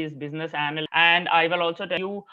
is business analytics, and I will also tell you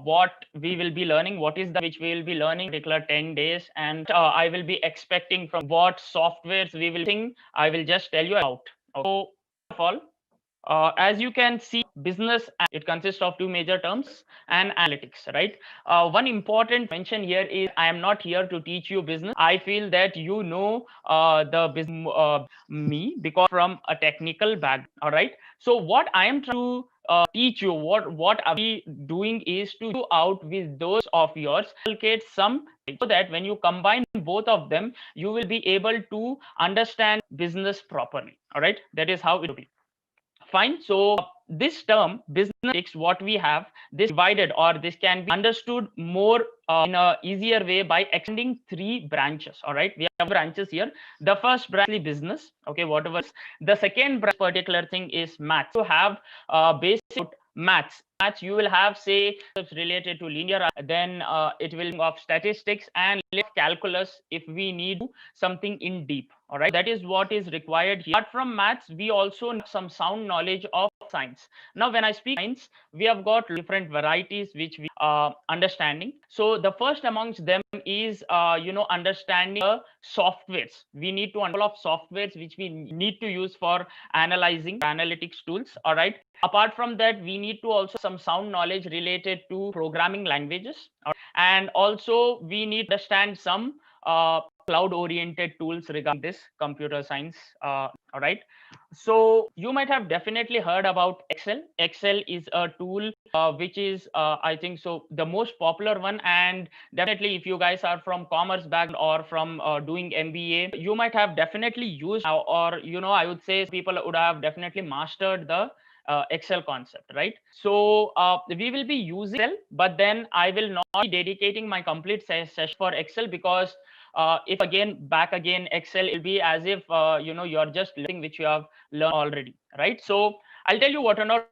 what we will be learning, what is the which we will be learning particular 10 days, and I will be expecting from what softwares we will think. I will just tell you about. So first of all, as you can see, business, it consists of two major terms and analytics, right? One important mention here is I am not here to teach you business. I feel that you know the business me because from a technical background. All right. So what I am trying to teach you, what are we doing is to go out with those of yours, allocate some so that when you combine both of them, you will be able to understand business properly. All right. That is how it will be. Fine. So this term business analytics, what we have, this divided or this can be understood more in a easier way by extending three branches. All right, we have branches here. The first branch is business. Okay, whatever. The second branch, particular thing is math. You have basic maths. Maths you will have say related to linear. Then it will be of statistics and calculus if we need something in deep. All right, that is what is required here. Apart from maths, we also need some sound knowledge of science. Now when I speak science, we have got different varieties which we understanding. So the first amongst them is understanding the softwares. We need to understand of softwares which we need to use for analyzing analytics tools. All right, apart from that, we need to also some sound knowledge related to programming languages. All right? And also we need to understand some cloud oriented tools regarding this computer science. All right, so you might have definitely heard about Excel. Excel is a tool which is I think so the most popular one, and definitely if you guys are from commerce background or from doing MBA, you might have definitely used, or I would say people would have definitely mastered the Excel concept, right? So we will be using Excel, but then I will not be dedicating my complete session for Excel, because if again Excel, it will be as if you're just learning which you have learned already, right? So I'll tell you what are not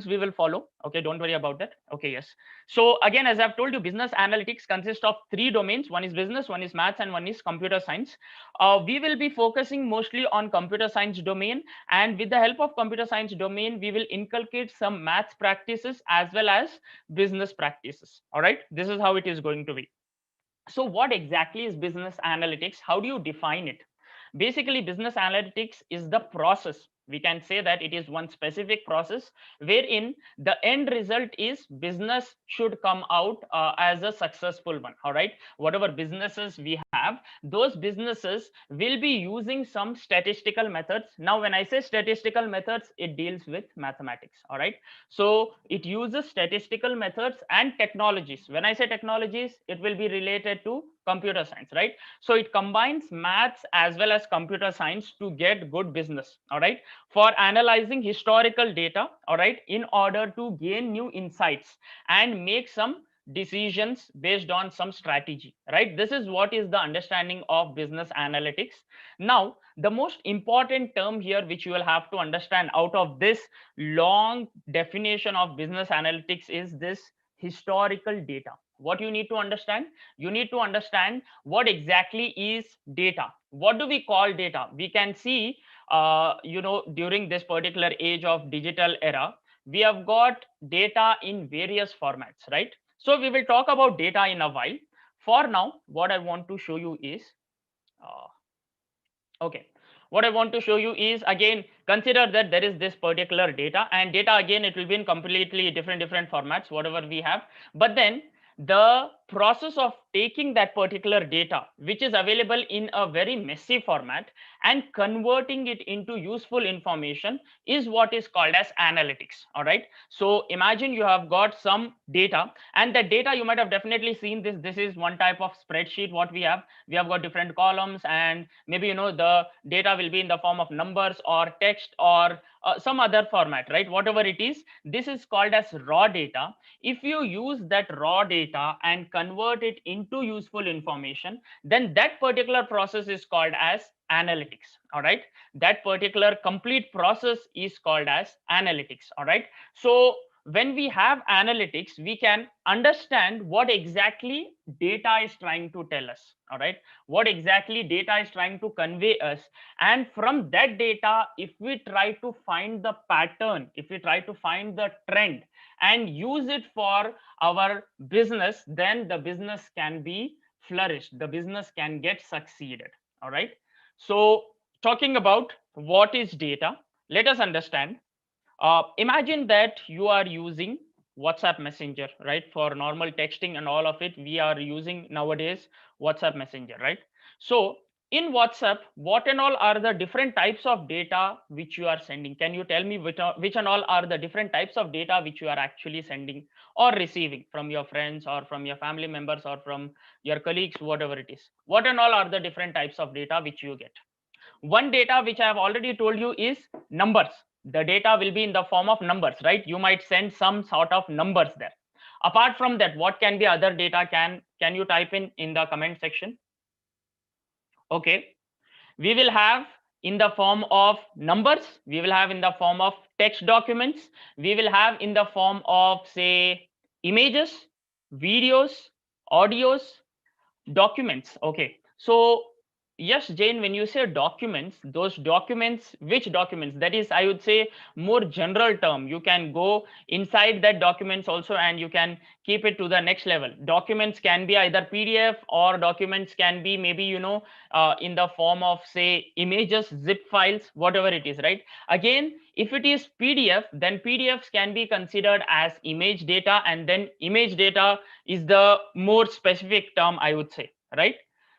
we will follow. Okay, don't worry about that. Okay, yes. So again, as I've told you, business analytics consists of three domains. One is business, one is maths, and one is computer science. We will be focusing mostly on computer science domain, and with the help of computer science domain, we will inculcate some maths practices as well as business practices. All right, this is how it is going to be. So what exactly is business analytics? How do you define it? Basically, business analytics is the process. We can say that it is one specific process wherein the end result is business should come out as a successful one. All right, whatever businesses we have, those businesses will be using some statistical methods. Now when I say statistical methods, it deals with mathematics. All right, so it uses statistical methods and technologies. When I say technologies, it will be related to computer science, right? So it combines maths as well as computer science to get good business. All right, for analyzing historical data. All right, in order to gain new insights and make some decisions based on some strategy, right? This is what is the understanding of business analytics. Now the most important term here which you will have to understand out of this long definition of business analytics is this historical data. What you need to understand, you need to understand what exactly is data. What do we call data? We can see during this particular age of digital era, we have got data in various formats, right? So we will talk about data in a while. For now, what I want to show you is okay, what I want to show you is, again, consider that there is this particular data, and data again it will be in completely different formats whatever we have. But then the process of taking that particular data which is available in a very messy format and converting it into useful information is what is called as analytics. All right, so imagine you have got some data, and that data you might have definitely seen this. This is one type of spreadsheet. What we have got different columns, and maybe the data will be in the form of numbers or text or some other format, right? Whatever it is, this is called as raw data. If you use that raw data and convert it into useful information, then that particular process is called as analytics. All right, that particular complete process is called as analytics. All right, so when we have analytics, we can understand what exactly data is trying to tell us. All right, what exactly data is trying to convey us, and from that data, if we try to find the pattern, if we try to find the trend and use it for our business, then the business can be flourished, the business can get succeeded. All right, so talking about what is data, let us understand. Imagine that you are using WhatsApp Messenger, right? For normal texting and all of it, we are using nowadays WhatsApp Messenger, right? So in WhatsApp, what and all are the different types of data which you are sending? Can you tell me which and all are the different types of data which you are actually sending or receiving from your friends or from your family members or from your colleagues, whatever it is? What and all are the different types of data which you get? One data which I have already told you is numbers. The data will be in the form of numbers, right? You might send some sort of numbers there. Apart from that, what can be other data? Can you type in the comment section? Okay, we will have in the form of numbers, we will have in the form of text documents, we will have in the form of, say, images, videos, audios, documents. Okay, so yes, Jane, when you say documents, those documents, which documents? That is, I would say, more general term. You can go inside that documents also, and you can keep it to the next level. Documents can be either PDF, or documents can be maybe, in the form of, say, images, zip files, whatever it is, right? Again, if it is PDF, then PDFs can be considered as image data, and then image data is the more specific term, I would say, right?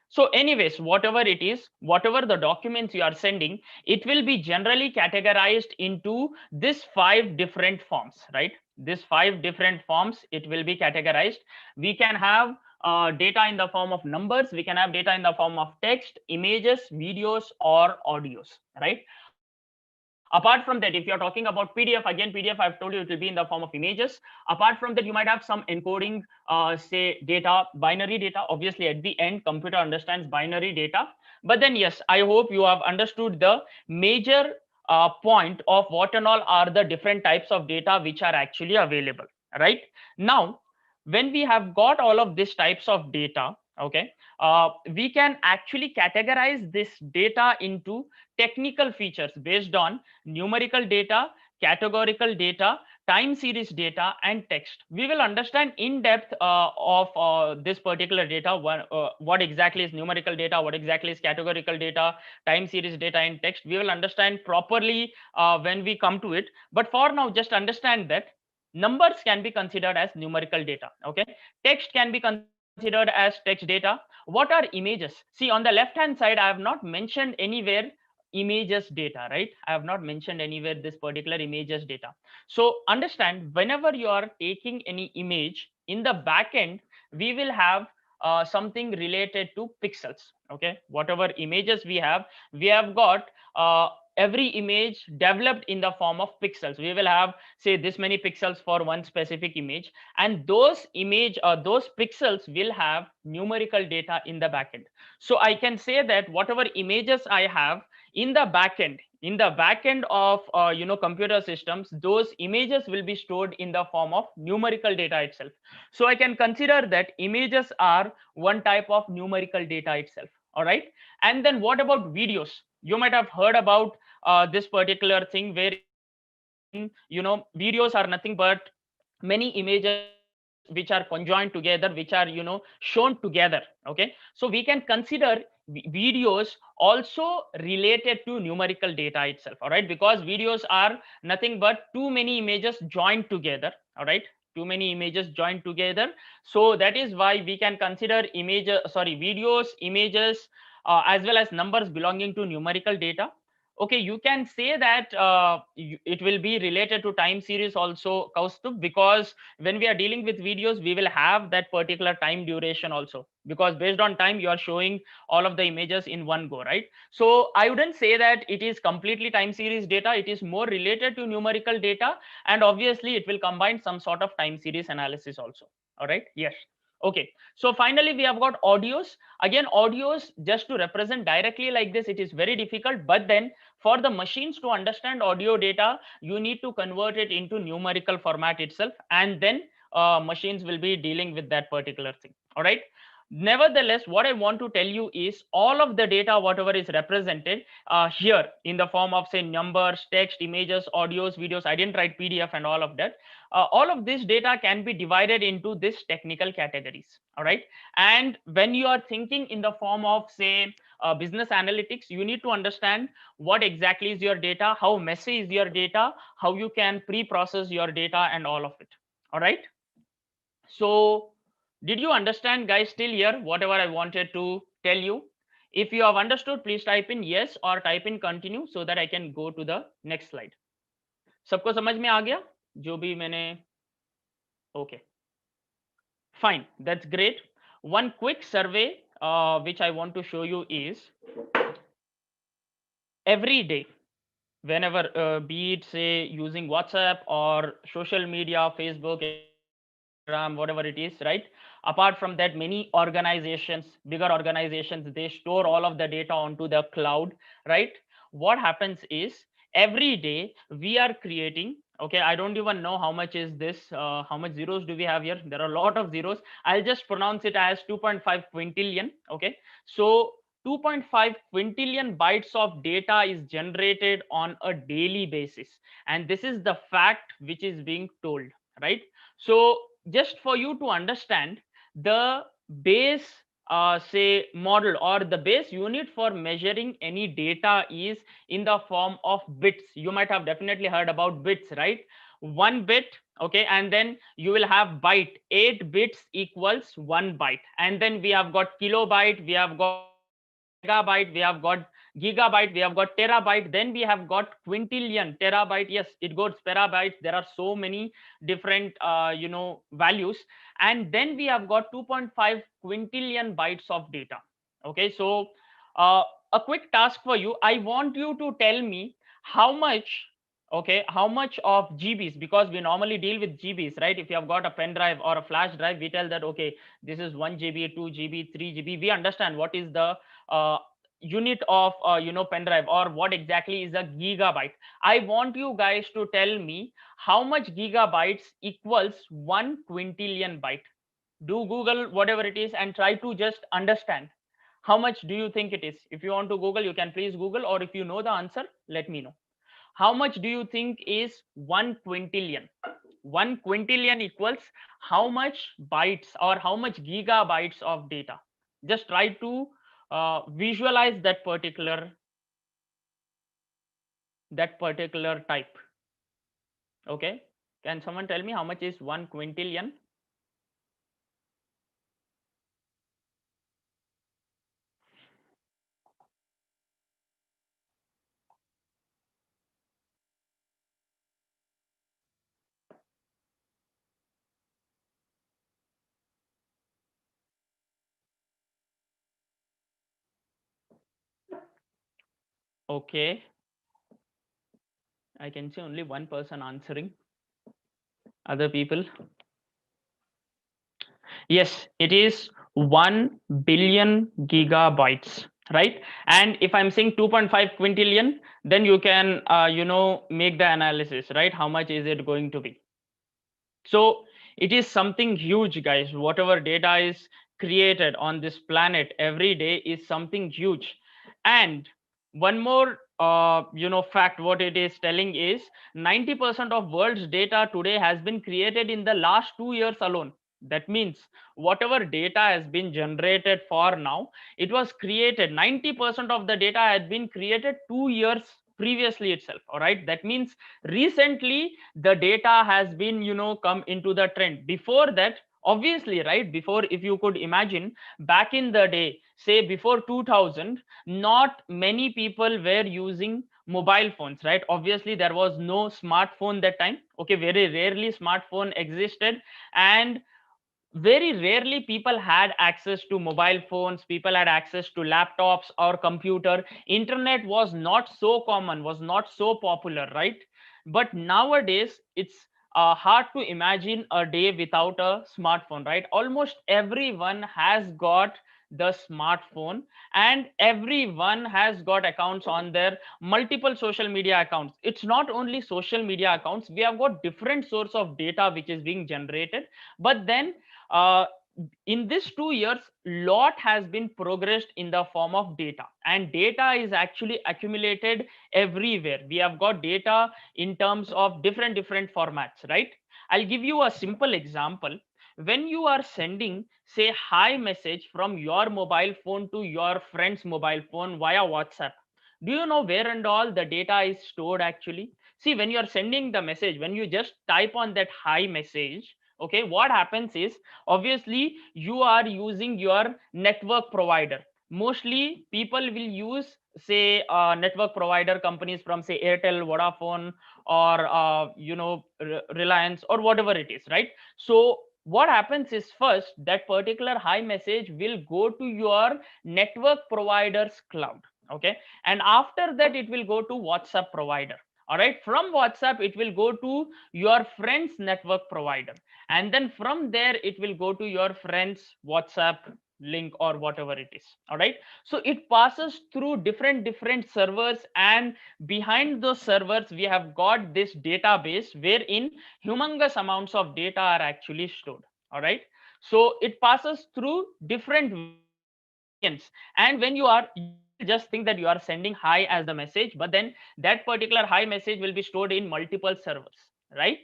So anyways, whatever it is, whatever the documents you are sending, it will be generally categorized into this 5 different forms, right? This 5 different forms, it will be categorized. We can have data in the form of numbers, we can have data in the form of text, images, videos, or audios, right? Apart from that, if you're talking about PDF, again, PDF, I've told you it will be in the form of images. Apart from that, you might have some encoding, say, data, binary data. Obviously, at the end, computer understands binary data. But then, yes, I hope you have understood the major point of what and all are the different types of data which are actually available, right? Now, when we have got all of these types of data, okay, we can actually categorize this data into technical features based on numerical data, categorical data, time series data, and text. We will understand in depth of this particular data, what exactly is numerical data, what exactly is categorical data, time series data, and text. We will understand properly when we come to it. But for now, just understand that numbers can be considered as numerical data. Okay, text can be considered as text data. What are images? See, on the left hand side, I have not mentioned anywhere images data, right? I have not mentioned anywhere this particular images data. So understand, whenever you are taking any image in the back end, we will have something related to pixels. Okay, whatever images we have got every image developed in the form of pixels. We will have, say, this many pixels for one specific image, and those pixels will have numerical data in the backend. So I can say that whatever images I have in the backend of computer systems, those images will be stored in the form of numerical data itself. So I can consider that images are one type of numerical data itself. All right, and then what about videos? You might have heard about this particular thing, wherein videos are nothing but many images which are conjoined together, which are shown together. Okay, so we can consider videos also related to numerical data itself. All right, because videos are nothing but too many images joined together. All right, too many images joined together. So that is why we can consider videos, images, as well as numbers belonging to numerical data. Okay, you can say that it will be related to time series also, Kaustubh, because when we are dealing with videos, we will have that particular time duration also, because based on time you are showing all of the images in one go, right? So I wouldn't say that it is completely time series data. It is more related to numerical data, and obviously it will combine some sort of time series analysis also. All right, yes. Okay, so finally we have got audios. Again, audios, just to represent directly like this, it is very difficult, but then for the machines to understand audio data, you need to convert it into numerical format itself, and then machines will be dealing with that particular thing. All right. Nevertheless, what I want to tell you is all of the data, whatever is represented here in the form of say numbers, text, images, audios, videos, I didn't write PDF and all of that. All of this data can be divided into this technical categories. All right. And when you are thinking in the form of say business analytics, you need to understand what exactly is your data, how messy is your data, how you can pre-process your data, and all of it. All right. So did you understand, guys, till here whatever I wanted to tell you? If you have understood, please type in yes or type in continue so that I can go to the next slide. सबको समझ में आ गया जो भी मैंने? Okay, fine, that's great. One quick survey which I want to show you is every day, whenever be it say using WhatsApp or social media, Facebook, Instagram, whatever it is, right? Apart from that, many organizations, bigger organizations, they store all of the data onto the cloud, right? What happens is every day we are creating, okay, I don't even know how much is this, how much zeros do we have here? There are a lot of zeros. I'll just pronounce it as 2.5 quintillion. Okay, so 2.5 quintillion bytes of data is generated on a daily basis, and this is the fact which is being told, right? So just for you to understand, the base say model or the base unit for measuring any data is in the form of bits. You might have definitely heard about bits, right? One bit, okay, and then you will have byte. 8 bits equals 1 byte, and then we have got kilobyte, we have got megabyte, we have got gigabyte, we have got terabyte, then we have got quintillion, terabyte, yes, it goes petabyte. There are so many different values, and then we have got 2.5 quintillion bytes of data. Okay, so uh, a quick task for you. I want you to tell me how much, okay, how much of GBs, because we normally deal with GBs, right? If you have got a pen drive or a flash drive, we tell that okay, this is 1 GB, 2 GB, 3 GB. We understand what is the uh, unit of pen drive, or what exactly is a gigabyte. I want you guys to tell me how much gigabytes equals 1 quintillion byte. Do Google whatever it is and try to just understand how much do you think it is. If you want to Google, you can please Google, or if you know the answer, let me know. How much do you think is 1 quintillion? 1 quintillion equals how much bytes or how much gigabytes of data? Just try to visualize that particular type. Okay, can someone tell me how much is 1 quintillion? Okay, I can see only one person answering. Other people? Yes, it is 1 billion gigabytes, right? And if I'm saying 2.5 quintillion, then you can make the analysis, right? How much is it going to be? So it is something huge, guys. Whatever data is created on this planet every day is something huge. And one more fact what it is telling is 90% of world's data today has been created in the last 2 years alone. That means whatever data has been generated for now, it was created, 90% of the data had been created 2 years previously itself. All right, that means recently the data has been come into the trend. Before that, obviously, right, before, if you could imagine, back in the day, say before 2000, not many people were using mobile phones, right? Obviously there was no smartphone that time. Okay, very rarely smartphone existed, and very rarely people had access to mobile phones, people had access to laptops or computer. Internet was not so common, was not so popular, right? But nowadays it's hard to imagine a day without a smartphone, right? Almost everyone has got the smartphone, and everyone has got accounts on their multiple social media accounts. It's not only social media accounts, we have got different source of data which is being generated. But then uh, in this 2 years, lot has been progressed in the form of data, and data is actually accumulated everywhere. We have got data in terms of different formats, right? I'll give you a simple example. When you are sending, say, hi message from your mobile phone to your friend's mobile phone via WhatsApp, do you know where and all the data is stored actually? See, when you are sending the message, when you just type on that hi message, okay, what happens is, obviously you are using your network provider. Mostly people will use, say, network provider companies from, say, Airtel, Vodafone, or Reliance, or whatever it is, right? So what happens is, first that particular hi message will go to your network provider's cloud, okay, and after that it will go to WhatsApp provider. All right, from WhatsApp it will go to your friend's network provider, and then from there it will go to your friend's WhatsApp link or whatever it is. All right, so it passes through different servers, and behind those servers we have got this database wherein humongous amounts of data are actually stored. All right, so it passes through different variants, and when you will just think that you are sending hi as the message, but then that particular hi message will be stored in multiple servers, right?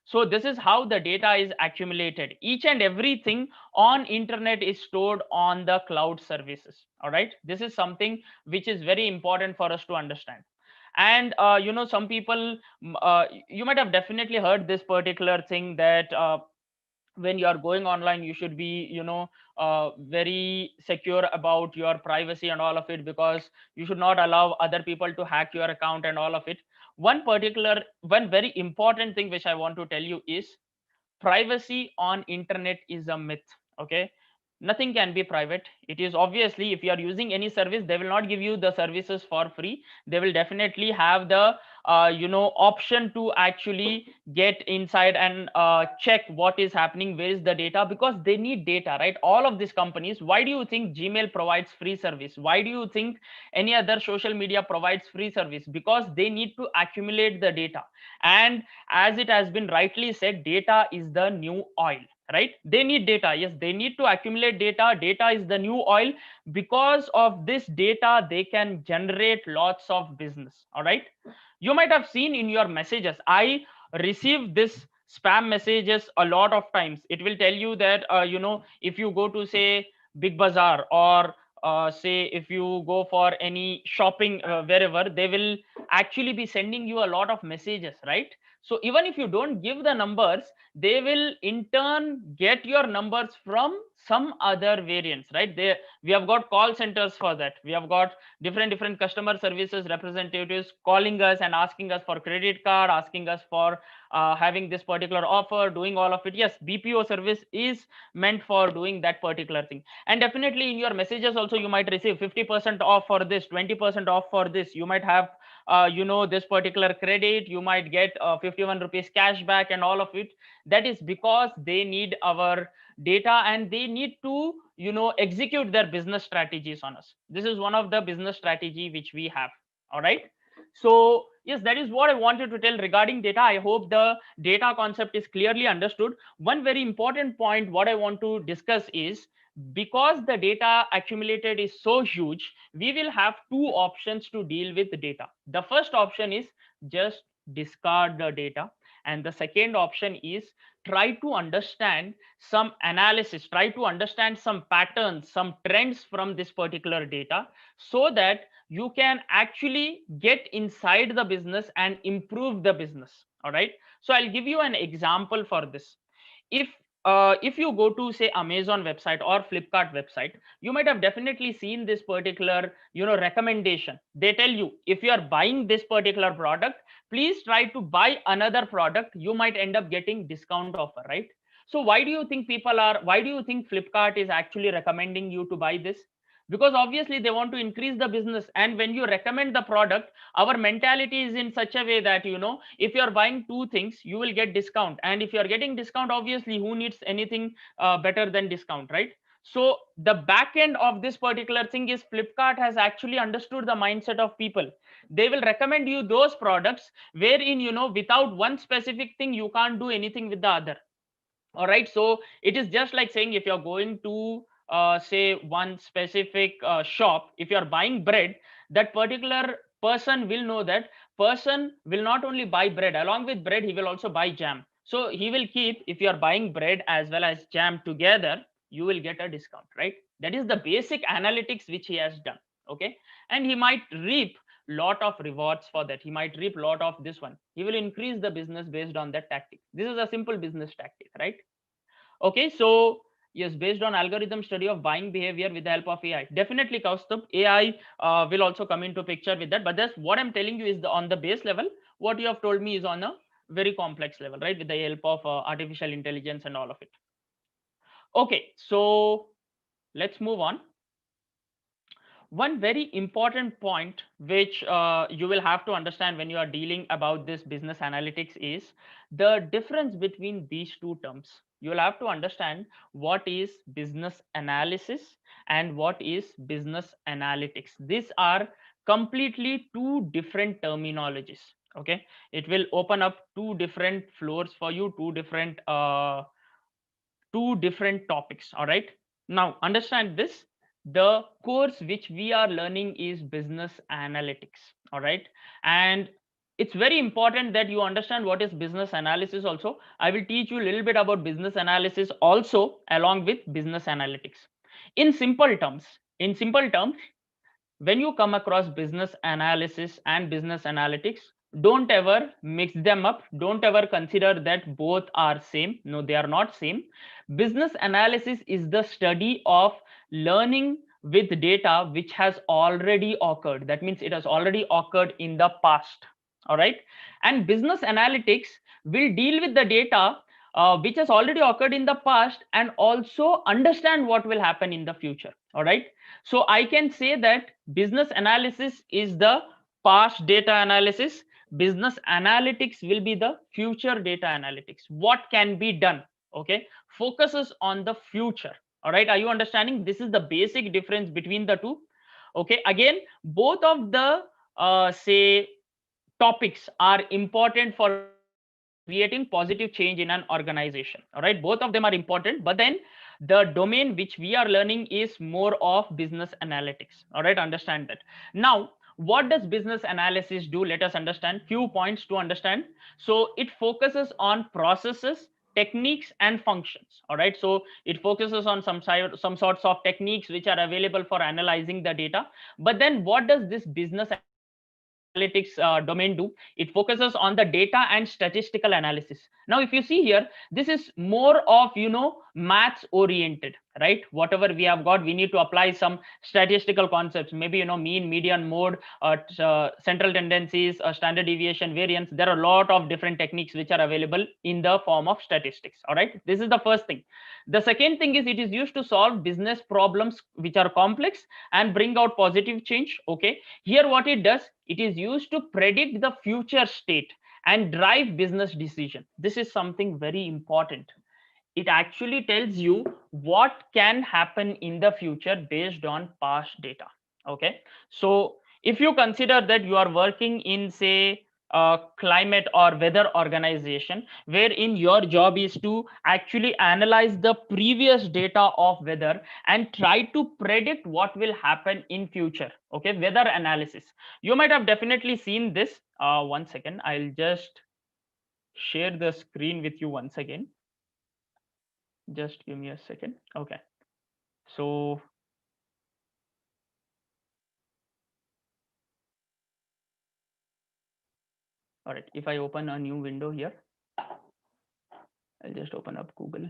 So this is how the data is accumulated. Each and everything on internet is stored on the cloud services. All right, this is something which is very important for us to understand. And some people, you might have definitely heard this particular thing, that when you are going online, you should be, very secure about your privacy and all of it, because you should not allow other people to hack your account and all of it. One very important thing which I want to tell you is, privacy on internet is a myth. Okay, nothing can be private. It is, obviously, if you are using any service, they will not give you the services for free. They will definitely have the option to actually get inside and check what is happening, where is the data, because they need data, right? All of these companies, why do you think Gmail provides free service? Why do you think any other social media provides free service? Because they need to accumulate the data. And as it has been rightly said, data is the new oil, right? They need data. Yes, they need to accumulate data. Data is the new oil. Because of this data, they can generate lots of business. All right, you might have seen in your messages, I receive this spam messages a lot of times. It will tell you that, if you go to, say, Big Bazaar, or say if you go for any shopping, wherever, they will actually be sending you a lot of messages, right? So even if you don't give the numbers, they will in turn get your numbers from some other variants, right? We have got call centers for that. We have got different customer services representatives calling us and asking us for credit card, asking us for having this particular offer, doing all of it. Yes, BPO service is meant for doing that particular thing. And definitely in your messages also, you might receive 50% off for this, 20% off for this. You might have this particular credit, you might get 51 rupees cash back and all of it. That is because they need our data, and they need to execute their business strategies on us. This is one of the business strategy which we have. All right, so yes, that is what I wanted to tell regarding data. I hope the data concept is clearly understood. One very important point what I want to discuss is, because the data accumulated is so huge, we will have two options to deal with the data. The first option is just discard the data, and the second option is try to understand some analysis, try to understand some patterns, some trends from this particular data, so that you can actually get inside the business and improve the business. All right, so I'll give you an example for this. If you go to, say, Amazon website or Flipkart website, you might have definitely seen this particular recommendation. They tell you, if you are buying this particular product, please try to buy another product, you might end up getting discount offer, right? So why do you think Flipkart is actually recommending you to buy this? because obviously they want to increase the business. And when you recommend the product, our mentality is in such a way that, if you're buying two things, you will get discount, and if you're getting discount, obviously who needs anything better than discount, right? So the back end of this particular thing is Flipkart has actually understood the mindset of people. They will recommend you those products wherein, without one specific thing you can't do anything with the other. All right, so it is just like saying, if you're going to say one specific shop, if you're buying bread, that particular person will know that person will not only buy bread, along with bread he will also buy jam. So he will keep, if you're buying bread as well as jam together, you will get a discount, right? That is the basic analytics which he has done. Okay, and he might reap lot of rewards for that. He might reap lot of this one. He will increase the business based on that tactic. This is a simple business tactic, right? Okay, so yes, based on algorithm study of buying behavior with the help of AI, definitely, Kaustubh, AI will also come into picture with that. But that's what I'm telling you is on the base level. What you have told me is on a very complex level, right? With the help of artificial intelligence and all of it. Okay, so let's move on. One very important point which you will have to understand when you are dealing about this business analytics is the difference between these two terms. You will have to understand what is business analysis and what is business analytics. These are completely two different terminologies. Okay, it will open up two different floors for you, two different topics. All right, now understand this. The course which we are learning is business analytics. All right, and it's very important that you understand what is business analysis also. I will teach you a little bit about business analysis also along with business analytics. In simple terms, when you come across business analysis and business analytics, don't ever mix them up. Don't ever consider that both are same. No, they are not same. Business analysis is the study of learning with data which has already occurred. That means it has already occurred in the past. All right, and business analytics will deal with the data which has already occurred in the past and also understand what will happen in the future. All right, so I can say that business analysis is the past data analysis. Business analytics will be the future data analytics. What can be done? Okay, focuses on the future. All right, are you understanding? This is the basic difference between the two. Okay, again, both of the say topics are important for creating positive change in an organization. All right, both of them are important, but then the domain which we are learning is more of business analytics. All right, understand that. Now, what does business analysis do? Let us understand few points to understand. So it focuses on processes, techniques and functions. All right, so it focuses on some sorts of techniques which are available for analyzing the data. But then what does this business analytics domain do? It focuses on the data and statistical analysis. Now if you see here, this is more of maths oriented, right? Whatever we have got, we need to apply some statistical concepts, maybe mean, median, mode, central tendencies, standard deviation, variance. There are a lot of different techniques which are available in the form of statistics. All right, this is the first thing. The second thing is it is used to solve business problems which are complex and bring out positive change. Okay, here what it does, it is used to predict the future state and drive business decision. This is something very important. It actually tells you what can happen in the future based on past data. Okay, so if you consider that you are working in say climate or weather organization, wherein your job is to actually analyze the previous data of weather and try to predict what will happen in future. Okay, weather analysis, you might have definitely seen this. One second, I'll just share the screen with you once again. Just give me a second. Okay, so all right, if I open a new window here, I'll just open up Google,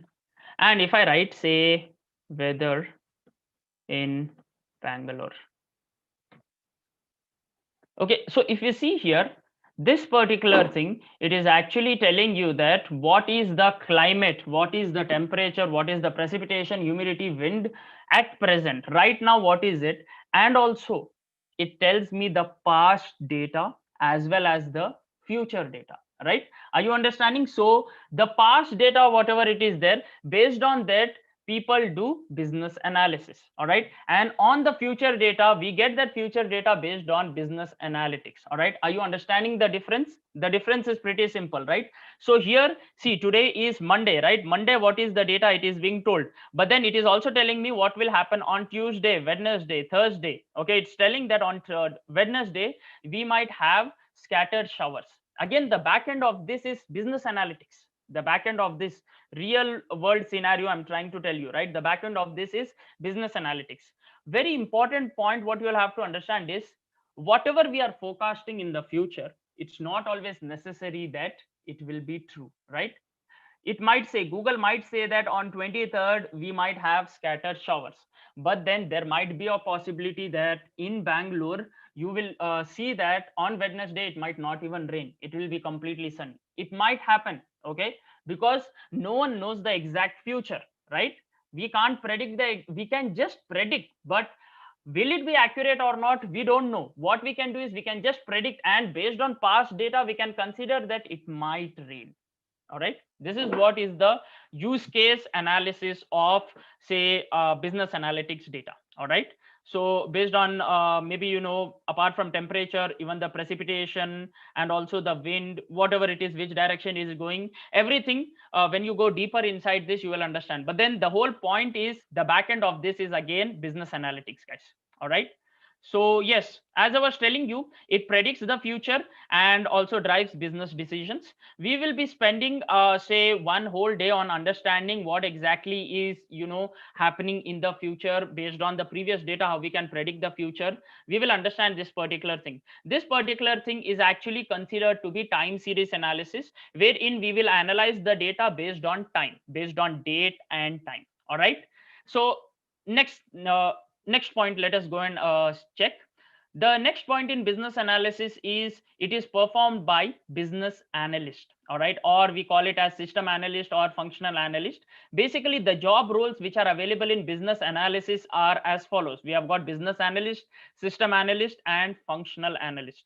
and if I write say weather in Bangalore. Okay, so if you see here, this particular thing, it is actually telling you that what is the climate, what is the temperature, what is the precipitation, humidity, wind at present right now, what is it. And also it tells me the past data as well as the future data, right? Are you understanding? So the past data, whatever it is there, based on that people do business analysis, all right? And on the future data, we get that future data based on business analytics, all right? Are you understanding the difference? The difference is pretty simple, right? So here, see, today is Monday, right? Monday, what is the data it is being told, but then it is also telling me what will happen on Tuesday, Wednesday, Thursday. Okay, it's telling that on Wednesday we might have scattered showers. Again, the back end of this is business analytics. The back end of this real world scenario I'm trying to tell you, right? The back end of this is business analytics. Very important point what you'll have to understand is whatever we are forecasting in the future, it's not always necessary that it will be true, right? It might say, Google might say that on 23rd we might have scattered showers, but then there might be a possibility that in Bangalore you will see that on Wednesday it might not even rain, it will be completely sunny. It might happen, okay? Because no one knows the exact future, right? We can't predict we can just predict, but will it be accurate or not, we don't know. What we can do is we can just predict, and based on past data we can consider that it might rain. All right, this is what is the use case analysis of, say, business analytics data. All right, so based on maybe, you know, apart from temperature, even the precipitation and also the wind, whatever it is, which direction is going, everything, when you go deeper inside this you will understand. But then the whole point is the back end of this is again business analytics, guys. All right, so yes, as I was telling you, it predicts the future and also drives business decisions. We will be spending say one whole day on understanding what exactly is, you know, happening in the future based on the previous data, how we can predict the future. We will understand this particular thing. This particular thing is actually considered to be time series analysis, wherein we will analyze the data based on time, based on date and time. All right, so next next point, let us go and check. The next point in business analysis is it is performed by business analyst, all right, or we call it as system analyst or functional analyst. Basically the job roles which are available in business analysis are as follows. We have got business analyst, system analyst and functional analyst.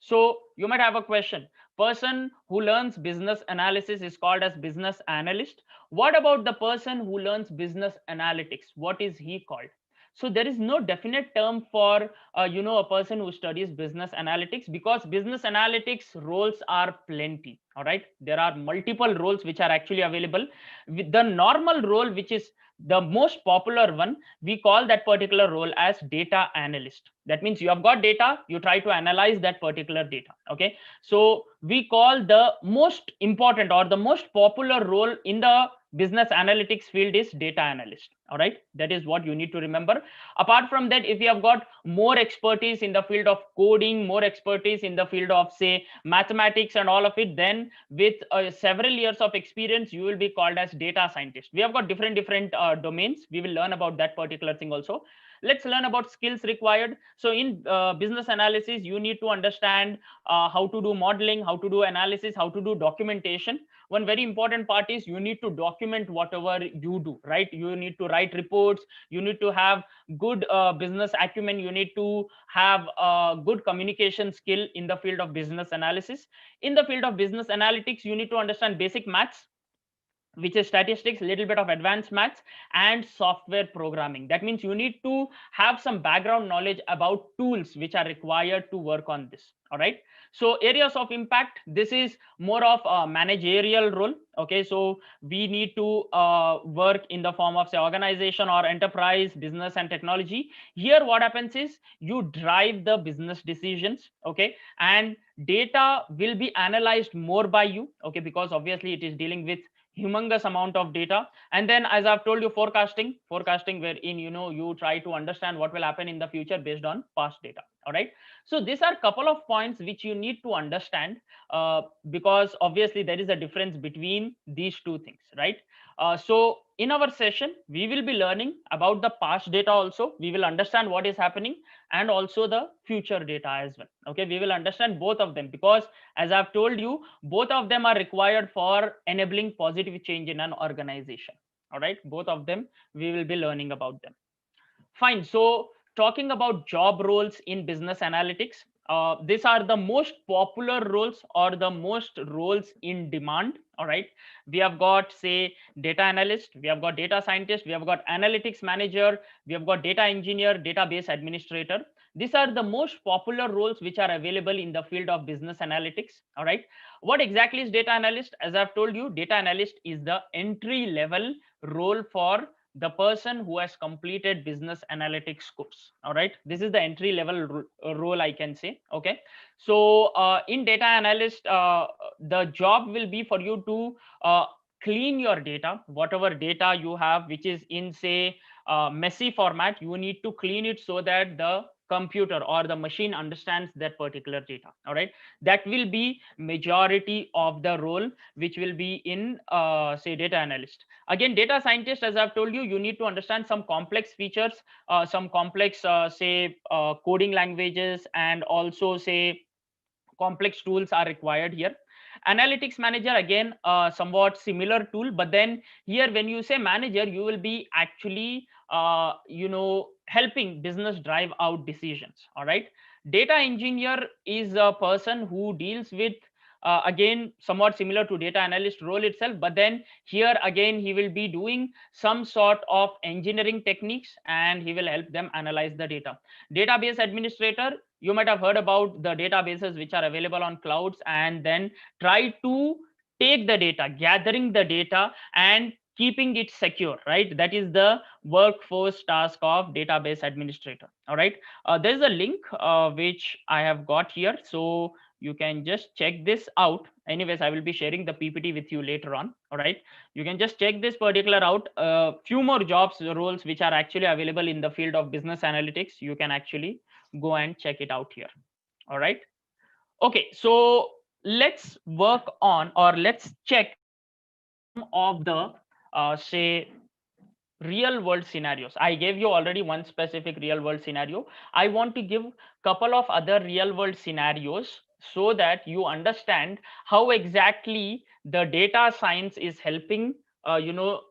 So you might have a question, person who learns business analysis is called as business analyst. What about the person who learns business analytics, what is he called? So there is no definite term for you know, a person who studies business analytics, because business analytics roles are plenty. All right, there are multiple roles which are actually available. With the normal role, which is the most popular one, we call that particular role as data analyst. That means you have got data, you try to analyze that particular data. Okay, so we call the most important or the most popular role in the business analytics field is data analyst. All right, that is what you need to remember. Apart from that, if you have got more expertise in the field of coding, more expertise in the field of, say, mathematics and all of it, then with several years of experience you will be called as data scientist. We have got different domains. We will learn about that particular thing also. Let's learn about skills required. So in business analysis you need to understand how to do modeling, how to do analysis, how to do documentation. One very important part is you need to document whatever you do, right? You need to write reports, you need to have good business acumen, you need to have good communication skill in the field of business analysis. In the field of business analytics you need to understand basic maths, which is statistics, little bit of advanced maths and software programming. That means you need to have some background knowledge about tools which are required to work on this. All right, so areas of impact, this is more of a managerial role. Okay, so we need to work in the form of, say, organization or enterprise, business and technology. Here what happens is you drive the business decisions. Okay, and data will be analyzed more by you. Okay, because obviously it is dealing with humongous amount of data. And then, as I've told you, forecasting wherein, you know, you try to understand what will happen in the future based on past data. All right. So these are couple of points which you need to understand, because obviously there is a difference between these two things, right? So in our session we will be learning about the past data also, we will understand what is happening, and also the future data as well. Okay, we will understand both of them, because as I've told you, both of them are required for enabling positive change in an organization. All right, both of them we will be learning about them. Fine. So talking about job roles in business analytics, these are the most popular roles or the most roles in demand. All right. We have got, say, data analyst, we have got data scientist, we have got analytics manager, we have got data engineer, database administrator. These are the most popular roles which are available in the field of business analytics. All right. What exactly is data analyst? As I've told you, data analyst is the entry level role for the person who has completed business analytics course. All right, this is the entry level role, I can say. Okay, so in data analyst, the job will be for you to clean your data, whatever data you have which is in, say, messy format. You need to clean it so that the computer or the machine understands that particular data. All right, that will be majority of the role which will be in, say, data analyst. Again, data scientist, as I've told you, you need to understand some complex features, some complex, say, coding languages, and also, say, complex tools are required here. Analytics manager, again, somewhat similar tool, but then here when you say manager, you will be actually, helping business drive out decisions. All right. Data engineer is a person who deals with, again, somewhat similar to data analyst role itself, but then here again he will be doing some sort of engineering techniques, and he will help them analyze the data. Database administrator, you might have heard about the databases which are available on clouds, and then try to take the data, gathering the data, and keeping it secure, right? That is the workforce task of database administrator. All right. There's a link which I have got here, so you can just check this out. Anyways, I will be sharing the PPT with you later on. All right, you can just check this particular out. Few more jobs roles which are actually available in the field of business analytics, you can actually go and check it out here. All right. Okay, so let's work on, or let's check some of the, say, real world scenarios. I gave you already one specific real world scenario. I want to give couple of other real world scenarios so that you understand how exactly the data science is helping,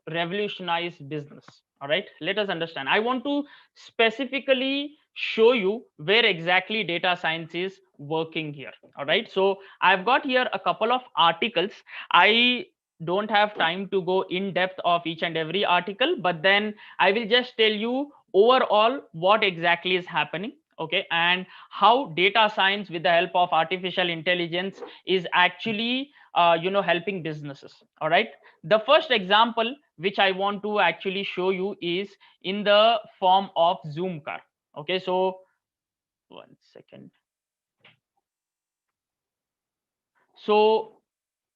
revolutionize business. All right, let us understand. I want to specifically show you where exactly data science is working here. All right, so I've got here a couple of articles. I don't have time to go in depth of each and every article, but then I will just tell you overall what exactly is happening. Okay, and how data science with the help of artificial intelligence is actually, helping businesses. All right, the first example which I want to actually show you is in the form of Zoom car. Okay, so one second. So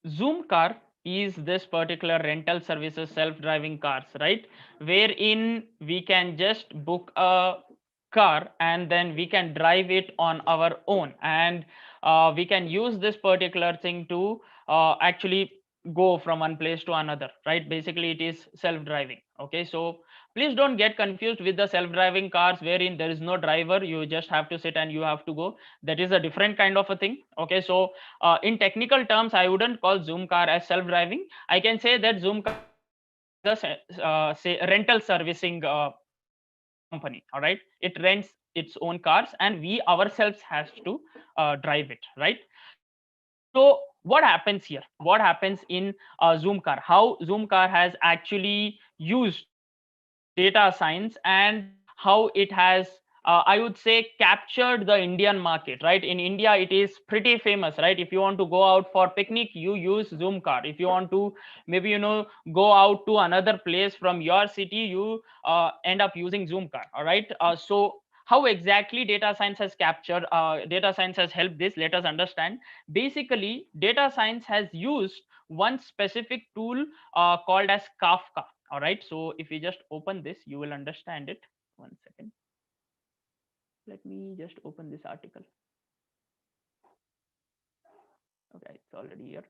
Zoom car is this particular rental services, self-driving cars, right? Wherein we can just book a car and then we can drive it on our own, and we can use this particular thing to actually go from one place to another, right? Basically, it is self-driving. Okay, so please don't get confused with the self-driving cars wherein there is no driver, you just have to sit and you have to go. That is a different kind of a thing. Okay, so in technical terms, I wouldn't call Zoom car as self-driving. I can say that Zoom car is the, say, rental servicing company. All right, it rents its own cars, and we ourselves has to drive it, right? So what happens here? What happens in Zoom car? How Zoom car has actually used data science, and how it has, I would say, captured the Indian market. Right, in India it is pretty famous, right? If you want to go out for picnic, you use Zoom car. If you want to maybe, go out to another place from your city, you end up using Zoom car. All right, so how exactly data science has captured, data science has helped this, let us understand. Basically, data science has used one specific tool called as Kafka. All right, so if you just open this, you will understand it. One second. Let me just open this article. Okay, it's already here.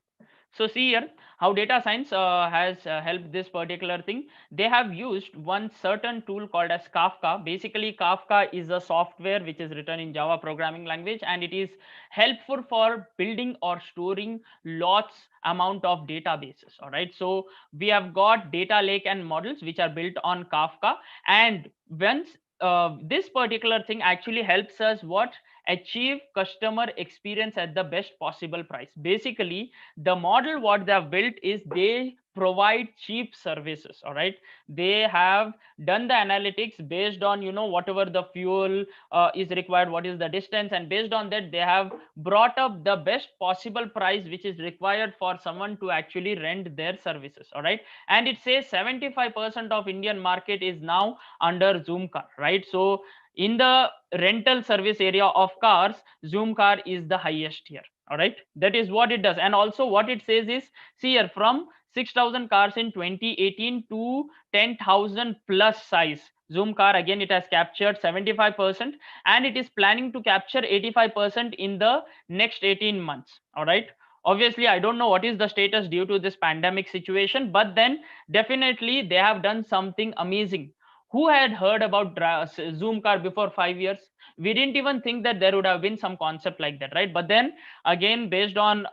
So see here how data science has helped this particular thing. They have used one certain tool called as Kafka. Basically, Kafka is a software which is written in Java programming language, and it is helpful for building or storing lots amount of databases. All right. So we have got data lake and models which are built on Kafka, and once this particular thing actually helps us what achieve customer experience at the best possible price. Basically, the model what they have built is they provide cheap services. All right, they have done the analytics based on whatever the fuel is required, what is the distance, and based on that they have brought up the best possible price which is required for someone to actually rent their services. All right, and it says 75% of Indian market is now under Zoom car, right? So in the rental service area of cars, Zoom car is the highest here. All right, that is what it does. And also what it says is, see here, from 6,000 cars in 2018 to 10,000 plus size, Zoom car again it has captured 75%, and it is planning to capture 85% in the next 18 months. All right, obviously I don't know what is the status due to this pandemic situation, but then definitely they have done something amazing. Who had heard about Zoom car before 5 years? We didn't even think that there would have been some concept like that, right? But then again, based on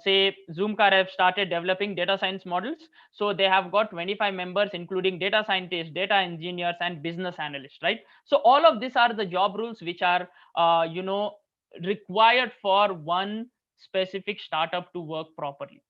say Zoom car have started developing data science models, so they have got 25 members including data scientists, data engineers, and business analysts, right? So all of these are the job rules which are required for one specific startup to work properly.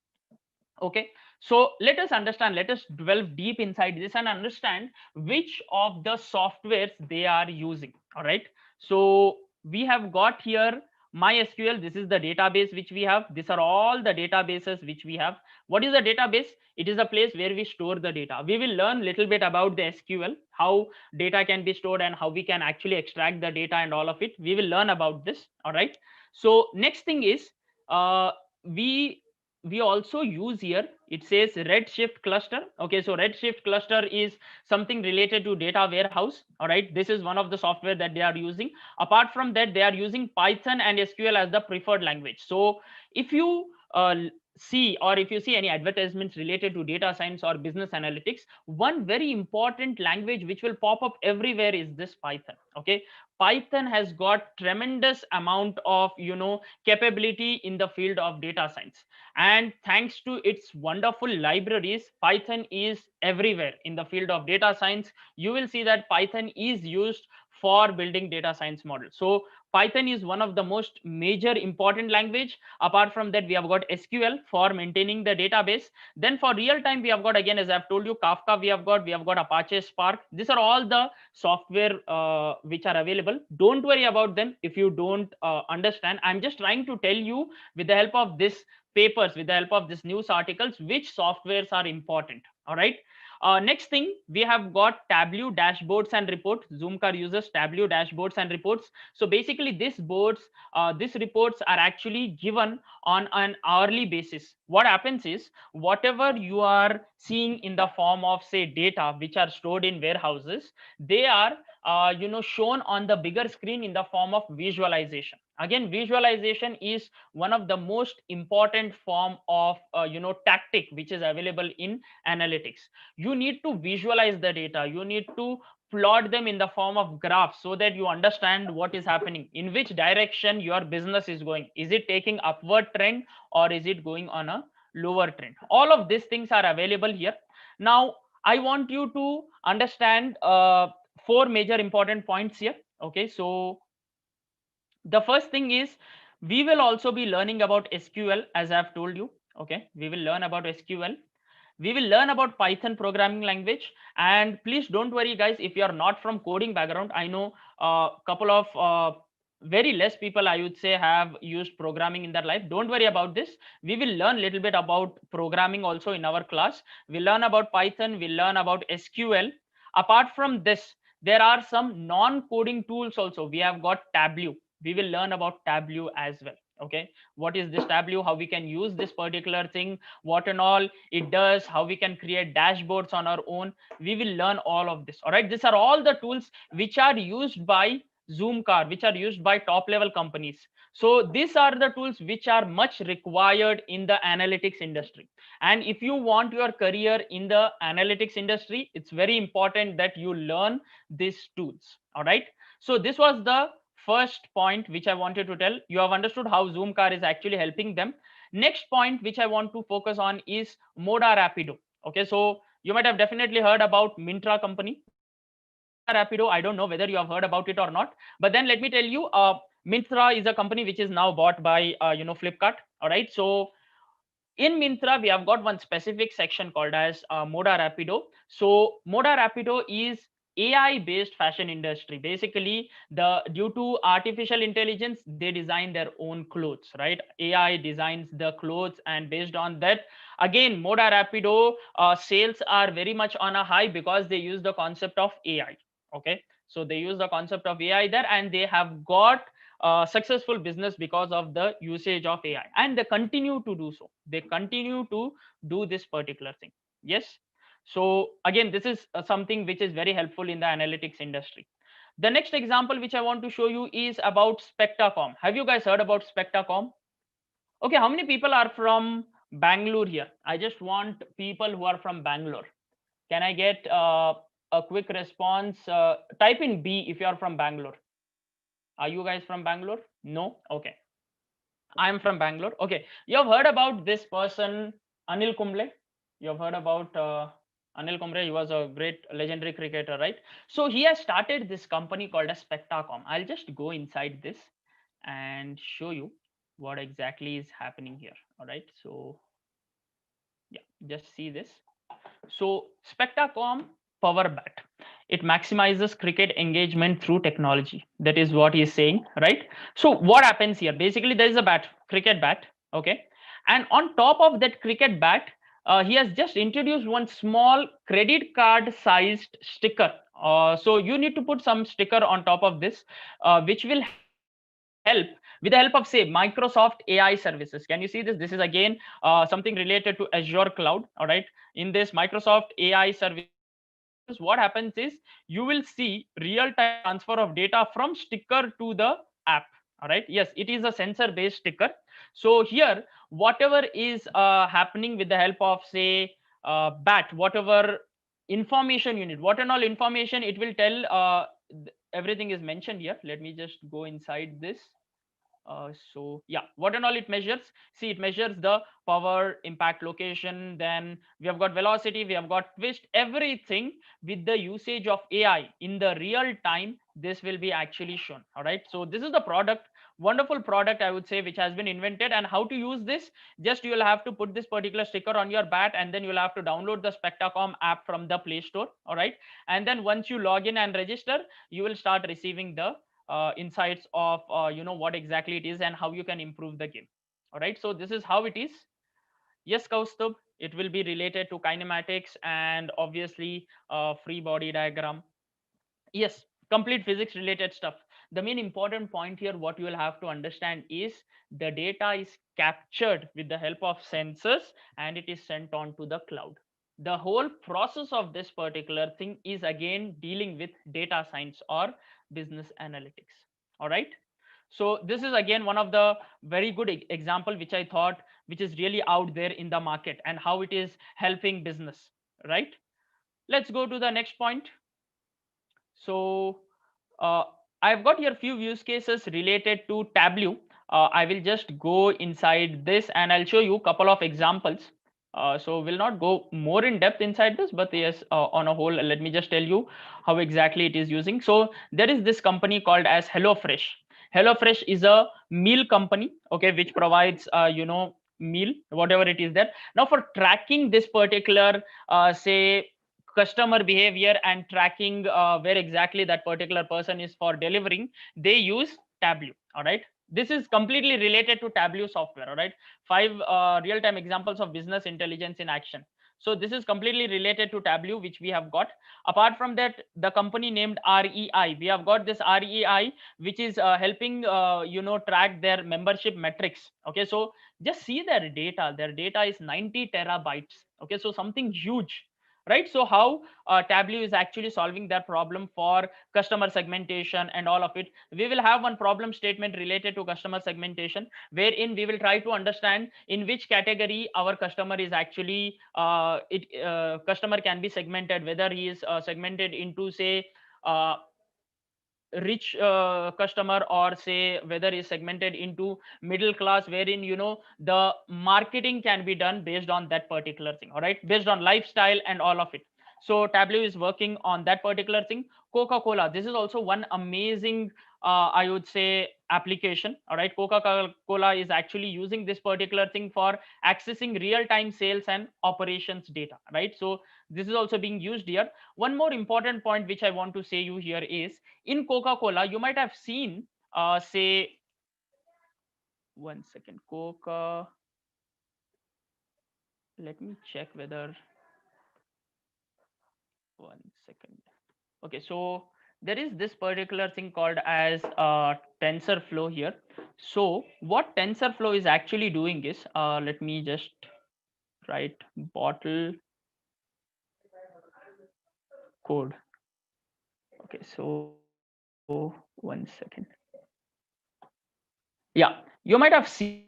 Okay, so let us understand, let us delve deep inside this and understand which of the softwares they are using. All right, so we have got here MySQL. This is the database which we have. These are all the databases which we have. What is a database? It is a place where we store the data. We will learn little bit about the SQL, how data can be stored and how we can actually extract the data and all of it. We will learn about this. All right, so next thing is uh, we we also use here, it says Redshift cluster. Okay, so Redshift cluster is something related to data warehouse. All right, this is one of the software that they are using. Apart from that, they are using Python and SQL as the preferred language. So if you see, or if you see any advertisements related to data science or business analytics, one very important language which will pop up everywhere is this Python. Okay, Python has got tremendous amount of capability in the field of data science, and thanks to its wonderful libraries, Python is everywhere in the field of data science. You will see that Python is used for building data science models. So Python is one of the most major important language. Apart from that, we have got SQL for maintaining the database. Then for real time, we have got, again, as I've told you, Kafka. We have got Apache Spark. These are all the software which are available. Don't worry about them if you don't understand. I'm just trying to tell you with the help of this papers, with the help of this news articles, which softwares are important. All right, next thing, we have got Tableau dashboards and reports. Zoomcar uses Tableau dashboards and reports. So basically these reports are actually given on an hourly basis. What happens is, whatever you are seeing in the form of say data which are stored in warehouses, they are shown on the bigger screen in the form of visualization. Again, visualization is one of the most important form of tactic which is available in analytics. You need to visualize the data, you need to plot them in the form of graphs so that you understand what is happening, in which direction your business is going. Is it taking upward trend or is it going on a lower trend? All of these things are available here. Now I want you to understand four major important points here. Okay, so the first thing is, we will also be learning about SQL, as I've told you. Okay, we will learn about SQL, we will learn about Python programming language. And please don't worry guys, if you are not from coding background, I know a couple of very less people, I would say, have used programming in their life. Don't worry about this, we will learn a little bit about programming also in our class. We learn about Python, we learn about SQL. Apart from this, there are some non-coding tools also. We have got Tableau, we will learn about Tableau as well. Okay, what is this Tableau, how we can use this particular thing, what and all it does, how we can create dashboards on our own. We will learn all of this. All right, these are all the tools which are used by Zoom car, which are used by top level companies. So these are the tools which are much required in the analytics industry. And if you want your career in the analytics industry, it's very important that you learn these tools. All right. So this was the first point which I wanted to tell. You have understood how Zoom car is actually helping them. Next point which I want to focus on is Moda Rapido. Okay, so you might have definitely heard about Mintra company. Moda Rapido, I don't know whether you have heard about it or not, but then let me tell you, Mintra is a company which is now bought by Flipkart. All right, so in Mintra, we have got one specific section called as Moda Rapido. So Moda Rapido is AI based fashion industry. Basically, the due to artificial intelligence, they design their own clothes, right? AI designs the clothes, and based on that, again, Moda Rapido sales are very much on a high because they use the concept of AI. Okay, so they use the concept of AI there, and they have got successful business because of the usage of AI, and they continue to do so. They continue to do this particular thing. Yes. So again, this is something which is very helpful in the analytics industry. The next example which I want to show you is about Spectacom. Have you guys heard about Spectacom? Okay, how many people are from Bangalore here? I just want people who are from Bangalore. Can I get a quick response? Type in B if you are from Bangalore. Are you guys from Bangalore? No? Okay. I'm from Bangalore. Okay. You have heard about this person, Anil Kumble. You have heard about Anil Kumble. He was a great legendary cricketer, right? So he has started this company called as Spectacom. I'll just go inside this and show you what exactly is happening here. All right. So yeah, just see this. So Spectacom Power Bat. It maximizes cricket engagement through technology. That is what he is saying, right? So what happens here? Basically, there is a bat, cricket bat, okay, and on top of that cricket bat, he has just introduced one small credit card sized sticker. So you need to put some sticker on top of this, which will help with the help of, say, Microsoft AI services. Can you see this? This is again something related to Azure cloud. All right, in this Microsoft AI services, what happens is you will see real time transfer of data from sticker to the app. All right, yes, it is a sensor based sticker. So here, whatever is happening with the help of, say, bat, whatever information you need, what and all information it will tell, everything is mentioned here. Let me just go inside this. So yeah, what and all it measures? See, it measures the power, impact, location. Then we have got velocity, we have got twist, everything with the usage of AI in the real time. This will be actually shown. All right. So this is the product, wonderful product, I would say, which has been invented. And how to use this? Just you will have to put this particular sticker on your bat, and then you'll have to download the Spectacom app from the Play Store. All right. And then once you log in and register, you will start receiving the insights of what exactly it is and how you can improve the game. All right, so this is how it is. Yes, Kaustubh, it will be related to kinematics and obviously free body diagram. Yes, complete physics related stuff. The main important point here, what you will have to understand is the data is captured with the help of sensors and it is sent on to the cloud. The whole process of this particular thing is again dealing with data science or business analytics. All right, so this is again one of the very good example which I thought, which is really out there in the market and how it is helping business, right? Let's go to the next point. So uh, I've got here few use cases related to Tableau. I will just go inside this and I'll show you a couple of examples. So we'll not go more in depth inside this, but yes, on a whole, let me just tell you how exactly it is using. So there is this company called as HelloFresh. HelloFresh is a meal company, okay, which provides meal, whatever it is there. Now for tracking this particular say customer behavior and tracking where exactly that particular person is for delivering, they use Tableau. All right, this is completely related to Tableau software. All right, five real-time examples of business intelligence in action. So this is completely related to Tableau, which we have got. Apart from that, the company named REI, we have got this REI, which is helping track their membership metrics. Okay, so just see their data. Their data is 90 terabytes. Okay, so something huge, right? So how Tableau is actually solving that problem for customer segmentation and all of it. We will have one problem statement related to customer segmentation, wherein we will try to understand in which category our customer is actually customer can be segmented, whether he is segmented into, say, uh, rich customer, or say whether is segmented into middle class, wherein the marketing can be done based on that particular thing, all right, based on lifestyle and all of it. So Tableau is working on that particular thing. Coca-Cola, this is also one amazing I would say application, all right. Coca-Cola is actually using this particular thing for accessing real-time sales and operations data, right? So this is also being used here. One more important point which I want to say you here is, in Coca-Cola you might have seen, say, one second, Coca, let me check whether, one second. Okay, so there is this particular thing called as TensorFlow here. So what TensorFlow is actually doing is, let me just write bottle code. Okay, so one second. Yeah, you might have seen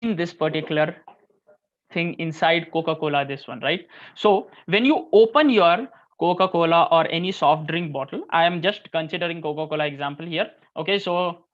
this particular thing inside Coca-Cola, this one, right? So when you open your Coca-Cola or any soft drink bottle, I am just considering Coca-Cola example here. Okay, so